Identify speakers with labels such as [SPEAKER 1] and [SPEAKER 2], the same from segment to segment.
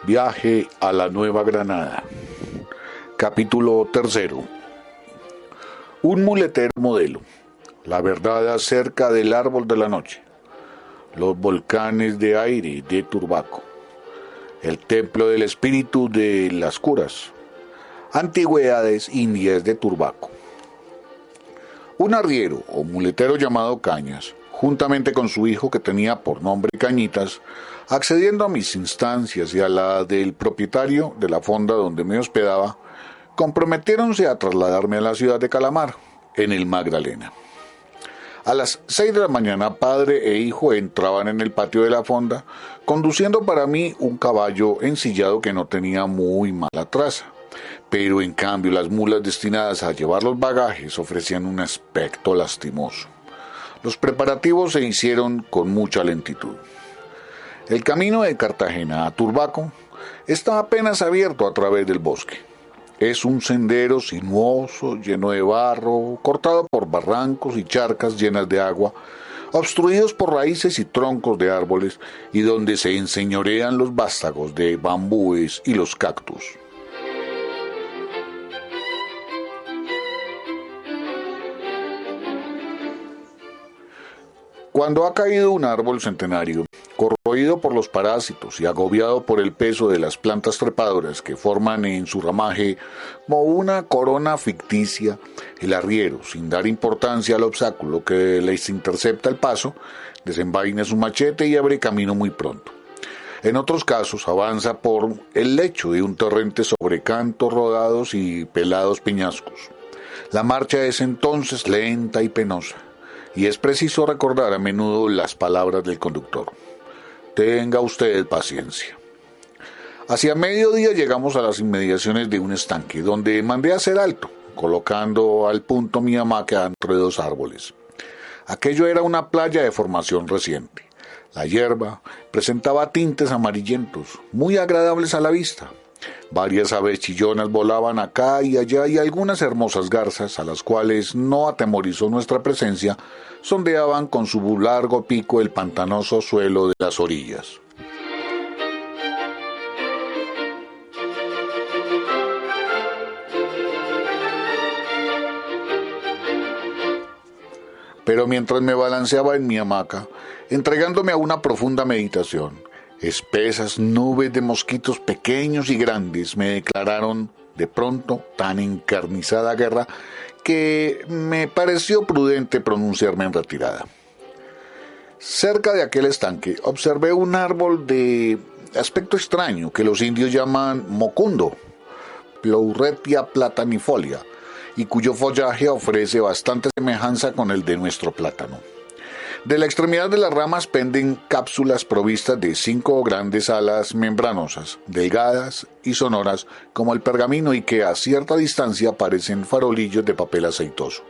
[SPEAKER 1] Viaje a la Nueva Granada. Capítulo 3. Un muletero modelo. La verdad acerca del árbol de la noche. Los volcanes de aire de Turbaco. El templo del espíritu de las curas. Antigüedades indias de Turbaco. Un arriero o muletero llamado Cañas, juntamente con su hijo que tenía por nombre Cañitas, accediendo a mis instancias y a la del propietario de la fonda donde me hospedaba, comprometiéronse a trasladarme a la ciudad de Calamar, en el Magdalena. A las 6 de la mañana, padre e hijo entraban en el patio de la fonda, conduciendo para mí un caballo ensillado que no tenía muy mala traza, pero en cambio las mulas destinadas a llevar los bagajes ofrecían un aspecto lastimoso. Los preparativos se hicieron con mucha lentitud. El camino de Cartagena a Turbaco está apenas abierto a través del bosque. Es un sendero sinuoso, lleno de barro, cortado por barrancos y charcas llenas de agua, obstruidos por raíces y troncos de árboles, y donde se enseñorean los vástagos de bambúes y los cactus. Cuando ha caído un árbol centenario, corroído por los parásitos y agobiado por el peso de las plantas trepadoras que forman en su ramaje como una corona ficticia, el arriero, sin dar importancia al obstáculo que les intercepta el paso, desenvaina su machete y abre camino muy pronto. En otros casos avanza por el lecho de un torrente sobre cantos rodados y pelados peñascos. La marcha es entonces lenta y penosa, y es preciso recordar a menudo las palabras del conductor. Tenga usted paciencia. Hacia mediodía llegamos a las inmediaciones de un estanque, donde mandé hacer alto, colocando al punto mi hamaca entre dos árboles. Aquello era una playa de formación reciente. La hierba presentaba tintes amarillentos, muy agradables a la vista. Varias aves chillonas volaban acá y allá y algunas hermosas garzas, a las cuales no atemorizó nuestra presencia, sondeaban con su largo pico el pantanoso suelo de las orillas. Pero mientras me balanceaba en mi hamaca, entregándome a una profunda meditación, espesas nubes de mosquitos pequeños y grandes me declararon de pronto tan encarnizada guerra que me pareció prudente pronunciarme en retirada. Cerca de aquel estanque observé un árbol de aspecto extraño que los indios llaman mocundo, Pleuretia platanifolia, y cuyo follaje ofrece bastante semejanza con el de nuestro plátano. De la extremidad de las ramas penden cápsulas provistas de 5 grandes alas membranosas, delgadas y sonoras como el pergamino y que a cierta distancia parecen farolillos de papel aceitoso.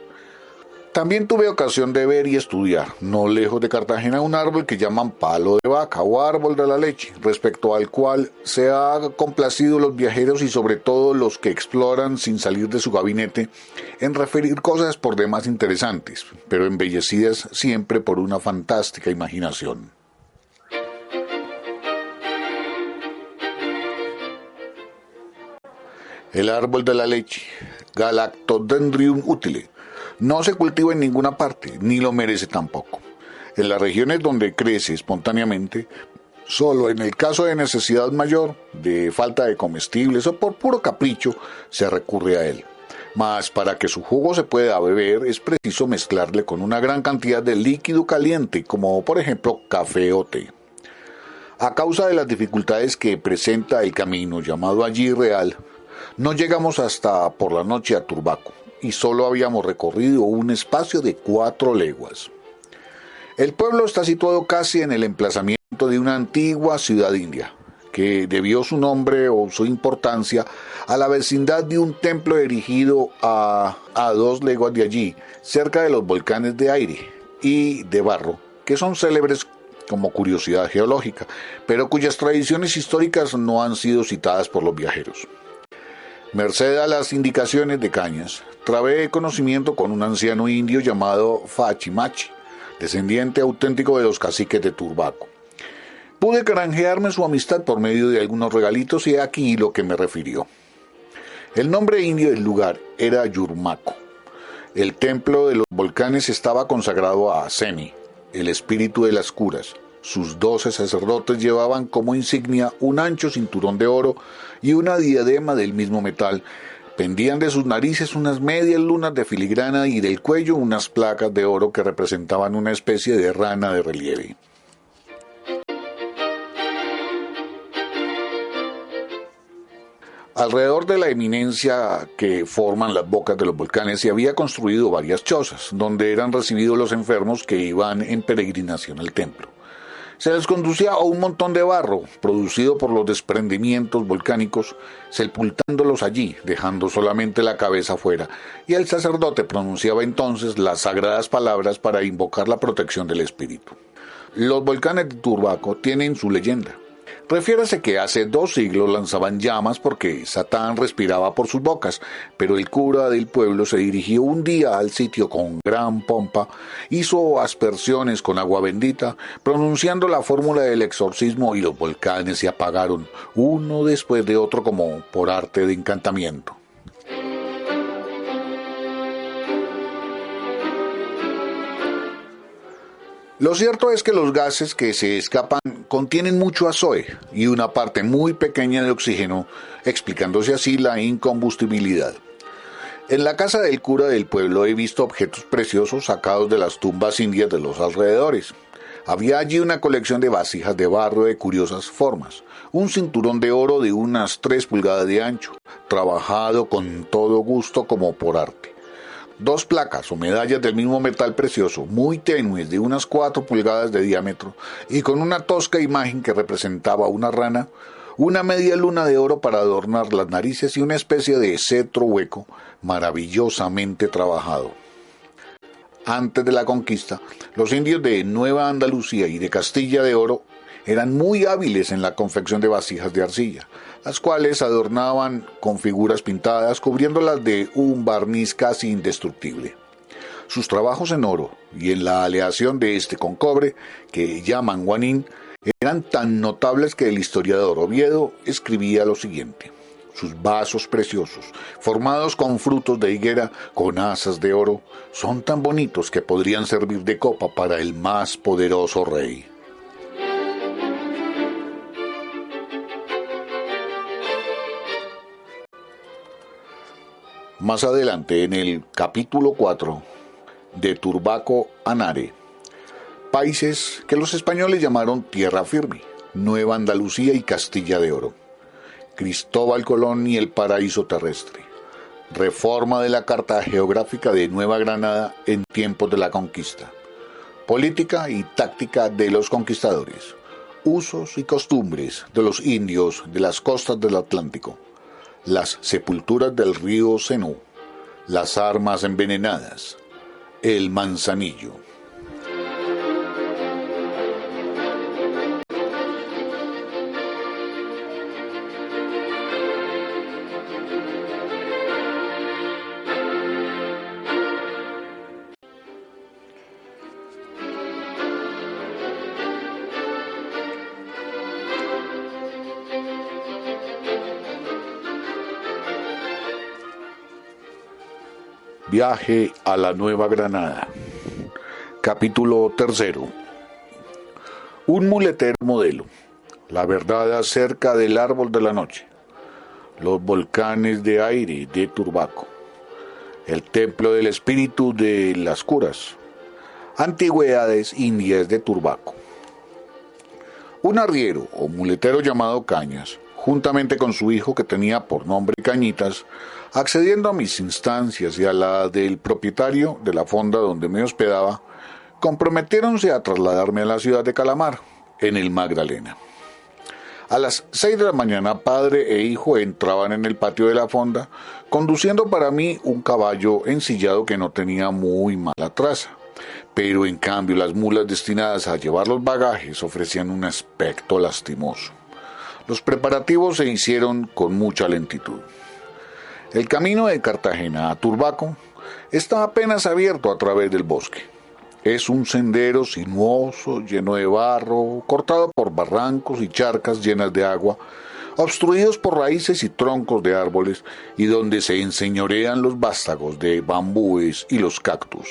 [SPEAKER 1] También tuve ocasión de ver y estudiar, no lejos de Cartagena, un árbol que llaman palo de vaca o árbol de la leche, respecto al cual se ha complacido los viajeros y sobre todo los que exploran sin salir de su gabinete en referir cosas por demás interesantes, pero embellecidas siempre por una fantástica imaginación. El árbol de la leche, Galactodendrium utile, no se cultiva en ninguna parte, ni lo merece tampoco. En las regiones donde crece espontáneamente, solo en el caso de necesidad mayor, de falta de comestibles o por puro capricho, se recurre a él. Mas para que su jugo se pueda beber es preciso mezclarle con una gran cantidad de líquido caliente, como por ejemplo café o té. A causa de las dificultades que presenta el camino llamado allí Real, no llegamos hasta por la noche a Turbaco, y solo habíamos recorrido un espacio de 4 leguas. El pueblo está situado casi en el emplazamiento de una antigua ciudad india, que debió su nombre o su importancia a la vecindad de un templo erigido a 2 leguas de allí, cerca de los volcanes de aire y de barro, que son célebres como curiosidad geológica, pero cuyas tradiciones históricas no han sido citadas por los viajeros. Merced a las indicaciones de Cañas, trabé conocimiento con un anciano indio llamado Fachimachi, descendiente auténtico de los caciques de Turbaco. Pude granjearme su amistad por medio de algunos regalitos y aquí lo que me refirió. El nombre indio del lugar era Yurmaco. El templo de los volcanes estaba consagrado a Seni, el espíritu de las curas. Sus 12 sacerdotes llevaban como insignia un ancho cinturón de oro y una diadema del mismo metal. Pendían de sus narices unas medias lunas de filigrana y del cuello unas placas de oro que representaban una especie de rana de relieve. Alrededor de la eminencia que forman las bocas de los volcanes se había construido varias chozas, donde eran recibidos los enfermos que iban en peregrinación al templo. Se les conducía a un montón de barro, producido por los desprendimientos volcánicos, sepultándolos allí, dejando solamente la cabeza fuera, y el sacerdote pronunciaba entonces las sagradas palabras para invocar la protección del espíritu. Los volcanes de Turbaco tienen su leyenda. Refiérase que hace 2 siglos lanzaban llamas porque Satán respiraba por sus bocas, pero el cura del pueblo se dirigió un día al sitio con gran pompa, hizo aspersiones con agua bendita, pronunciando la fórmula del exorcismo y los volcanes se apagaron, uno después de otro como por arte de encantamiento. Lo cierto es que los gases que se escapan contienen mucho azoe y una parte muy pequeña de oxígeno, explicándose así la incombustibilidad. En la casa del cura del pueblo he visto objetos preciosos sacados de las tumbas indias de los alrededores. Había allí una colección de vasijas de barro de curiosas formas, un cinturón de oro de unas 3 pulgadas de ancho, trabajado con todo gusto como por arte. 2 placas o medallas del mismo metal precioso, muy tenues, de unas 4 pulgadas de diámetro, y con una tosca imagen que representaba una rana, una media luna de oro para adornar las narices y una especie de cetro hueco, maravillosamente trabajado. Antes de la conquista, los indios de Nueva Andalucía y de Castilla de Oro eran muy hábiles en la confección de vasijas de arcilla, las cuales adornaban con figuras pintadas, cubriéndolas de un barniz casi indestructible. Sus trabajos en oro y en la aleación de este con cobre, que llaman guanín, eran tan notables que el historiador Oviedo escribía lo siguiente: sus vasos preciosos, formados con frutos de higuera, con asas de oro, son tan bonitos que podrían servir de copa para el más poderoso rey. Más adelante, en el capítulo 4 de Turbaco Anare, países que los españoles llamaron Tierra Firme, Nueva Andalucía y Castilla de Oro, Cristóbal Colón y el paraíso terrestre, reforma de la Carta Geográfica de Nueva Granada en tiempos de la conquista, política y táctica de los conquistadores, usos y costumbres de los indios de las costas del Atlántico, las sepulturas del río Senú, las armas envenenadas, el manzanillo. Viaje a la Nueva Granada. Capítulo 3. Un muletero modelo. La verdad acerca del árbol de la noche. Los volcanes de aire de Turbaco. El templo del espíritu de las curas. Antigüedades indias de Turbaco. Un arriero o muletero llamado Cañas, juntamente con su hijo que tenía por nombre Cañitas, accediendo a mis instancias y a la del propietario de la fonda donde me hospedaba, comprometiéronse a trasladarme a la ciudad de Calamar, en el Magdalena. A las 6 de la mañana, padre e hijo entraban en el patio de la fonda, conduciendo para mí un caballo ensillado que no tenía muy mala traza, pero en cambio las mulas destinadas a llevar los bagajes ofrecían un aspecto lastimoso. Los preparativos se hicieron con mucha lentitud. El camino de Cartagena a Turbaco está apenas abierto a través del bosque. Es un sendero sinuoso, lleno de barro, cortado por barrancos y charcas llenas de agua, obstruidos por raíces y troncos de árboles, y donde se enseñorean los vástagos de bambúes y los cactus.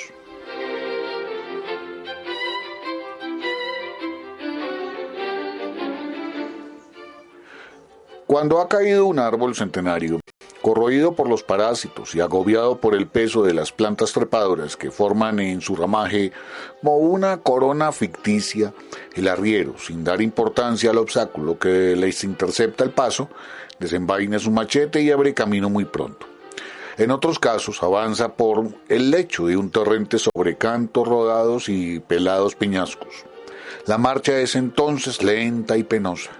[SPEAKER 1] Cuando ha caído un árbol centenario, corroído por los parásitos y agobiado por el peso de las plantas trepadoras que forman en su ramaje como una corona ficticia, el arriero, sin dar importancia al obstáculo que les intercepta el paso, desenvaina su machete y abre camino muy pronto. En otros casos avanza por el lecho de un torrente sobre cantos rodados y pelados peñascos. La marcha es entonces lenta y penosa,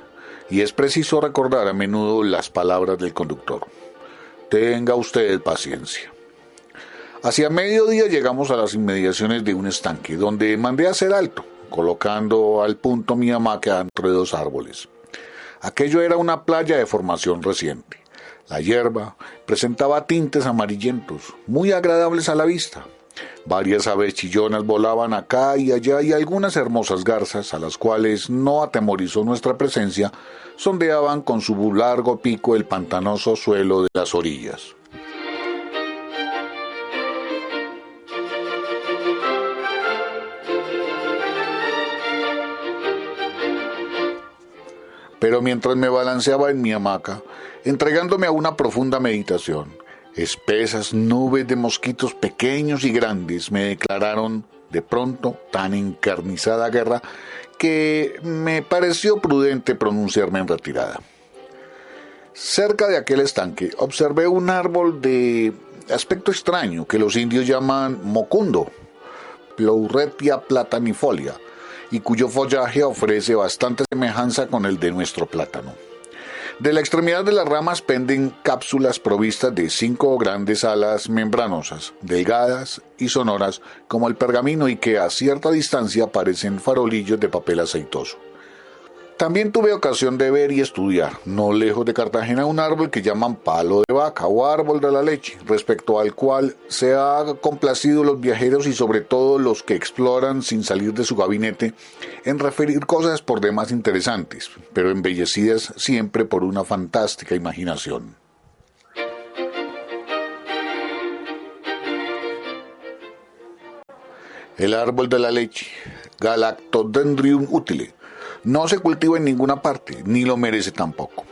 [SPEAKER 1] y es preciso recordar a menudo las palabras del conductor. Tenga usted paciencia. Hacia mediodía llegamos a las inmediaciones de un estanque, donde mandé a hacer alto, colocando al punto mi hamaca entre dos árboles. Aquello era una playa de formación reciente. La hierba presentaba tintes amarillentos, muy agradables a la vista. Varias aves chillonas volaban acá y allá y algunas hermosas garzas, a las cuales no atemorizó nuestra presencia, sondeaban con su largo pico el pantanoso suelo de las orillas. Pero mientras me balanceaba en mi hamaca, entregándome a una profunda meditación, espesas nubes de mosquitos pequeños y grandes me declararon de pronto tan encarnizada guerra que me pareció prudente pronunciarme en retirada. Cerca de aquel estanque observé un árbol de aspecto extraño que los indios llaman mocundo, Pleuretia platanifolia, y cuyo follaje ofrece bastante semejanza con el de nuestro plátano. De la extremidad de las ramas penden cápsulas provistas de 5 grandes alas membranosas, delgadas y sonoras como el pergamino y que a cierta distancia parecen farolillos de papel aceitoso. También tuve ocasión de ver y estudiar, no lejos de Cartagena, un árbol que llaman palo de vaca o árbol de la leche, respecto al cual se ha complacido los viajeros y sobre todo los que exploran sin salir de su gabinete en referir cosas por demás interesantes, pero embellecidas siempre por una fantástica imaginación. El árbol de la leche, Galactodendrium utile, no se cultiva en ninguna parte, ni lo merece tampoco.